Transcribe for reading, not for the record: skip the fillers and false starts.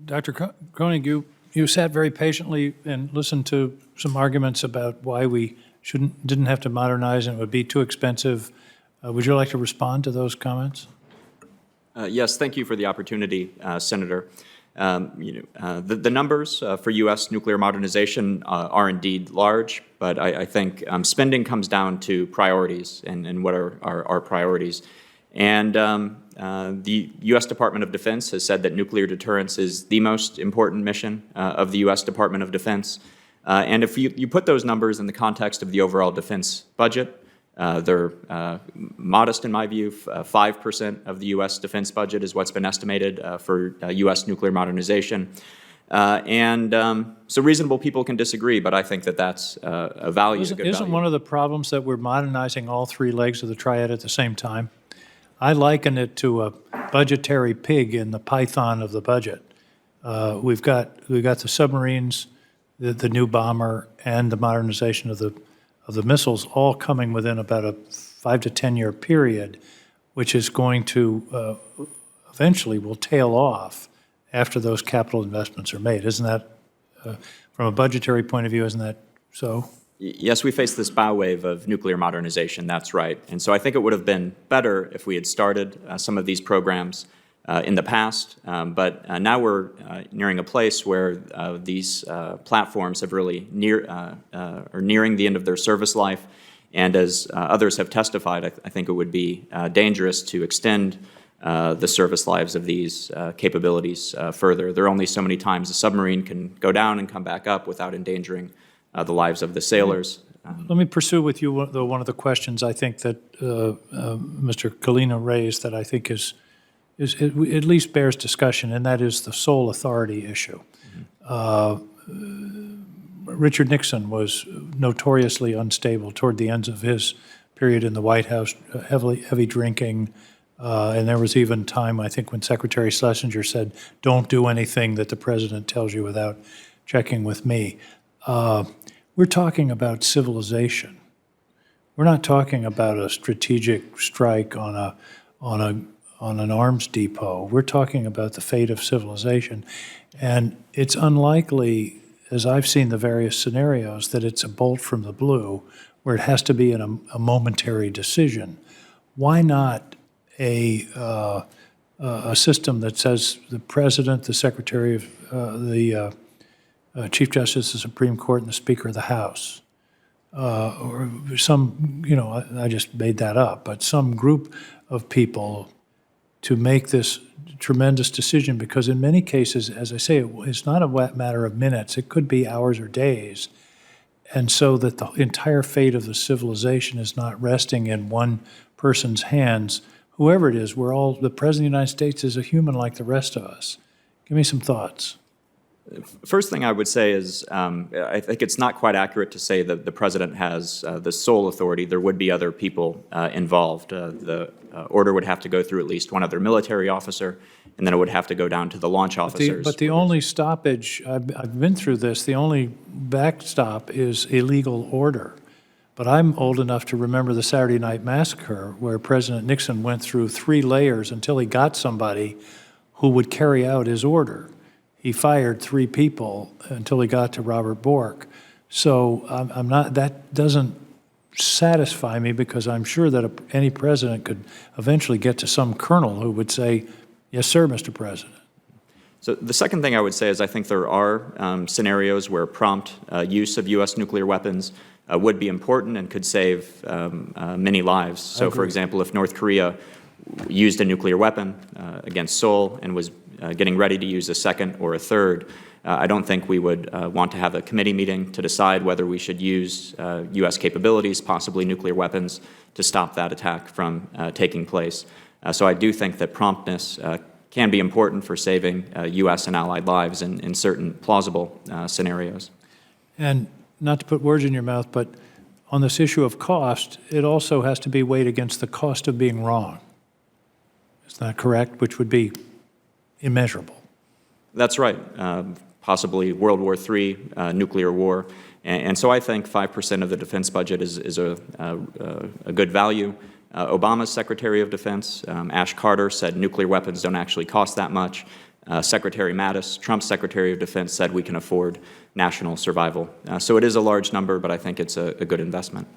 Dr. Koenig, you sat very patiently and listened to some arguments about why we didn't have to modernize and it would be too expensive. Would you like to respond to those comments? Yes, thank you for the opportunity, Senator. The numbers for U.S. nuclear modernization are indeed large, but I think spending comes down to priorities and what are our priorities. And the U.S. Department of Defense has said that nuclear deterrence is the most important mission of the U.S. Department of Defense. And if you put those numbers in the context of the overall defense budget, they're modest in my view. 5% of the U.S. defense budget is what's been estimated for U.S. nuclear modernization. So reasonable people can disagree, but I think that that's a value. Isn't one of the problems that we're modernizing all three legs of the triad at the same time? I liken it to a budgetary pig in the python of the budget. We've got the submarines, the new bomber, and the modernization of the missiles all coming within about a 5 to 10 year period, which is going to eventually will tail off after those capital investments are made. Isn't that, from a budgetary point of view, isn't that so? Yes, we face this bow wave of nuclear modernization, that's right. And so I think it would have been better if we had started some of these programs in the past, but now we're nearing a place where these platforms have really are nearing the end of their service life. And as others have testified, I think it would be dangerous to extend the service lives of these capabilities further. There are only so many times a submarine can go down and come back up without endangering the lives of the sailors. Let me pursue with you one of the questions I think that Mr. Kalina raised that I think is at least bears discussion, and that is the sole authority issue. Richard Nixon was notoriously unstable toward the ends of his period in the White House, heavy drinking, and there was even time, I think, when Secretary Schlesinger said, "Don't do anything that the president tells you without checking with me." We're talking about civilization. We're not talking about a strategic strike on an arms depot. We're talking about the fate of civilization. And it's unlikely, as I've seen the various scenarios, that it's a bolt from the blue where it has to be a momentary decision. Why not a system that says the president, the secretary of the Chief Justice of the Supreme Court, and the Speaker of the House, or some, I just made that up, but some group of people to make this tremendous decision, because in many cases, as I say, it's not a matter of minutes, it could be hours or days, and so that the entire fate of the civilization is not resting in one person's hands. Whoever it is, the President of the United States is a human like the rest of us. Give me some thoughts. First thing I would say is I think it's not quite accurate to say that the president has the sole authority. There would be other people involved. The order would have to go through at least one other military officer, and then it would have to go down to the launch officers. But the only stoppage, I've been through this, the only backstop is a legal order. But I'm old enough to remember the Saturday Night Massacre, where President Nixon went through 3 layers until he got somebody who would carry out his order. He fired 3 people until he got to Robert Bork. So that doesn't satisfy me, because I'm sure that any president could eventually get to some colonel who would say, "Yes, sir, Mr. President." So the second thing I would say is I think there are scenarios where prompt use of U.S. nuclear weapons would be important and could save many lives. So, for example, if North Korea used a nuclear weapon against Seoul and was getting ready to use a second or a third, I don't think we would want to have a committee meeting to decide whether we should use U.S. capabilities, possibly nuclear weapons, to stop that attack from taking place. So I do think that promptness can be important for saving U.S. and allied lives in certain plausible scenarios. And not to put words in your mouth, but on this issue of cost, it also has to be weighed against the cost of being wrong. Is that correct? Which would be immeasurable. That's right. Possibly World War III, nuclear war. And so I think 5% of the defense budget is a good value. Obama's Secretary of Defense, Ash Carter, said nuclear weapons don't actually cost that much. Secretary Mattis, Trump's Secretary of Defense, said we can afford national survival. So it is a large number, but I think it's a good investment.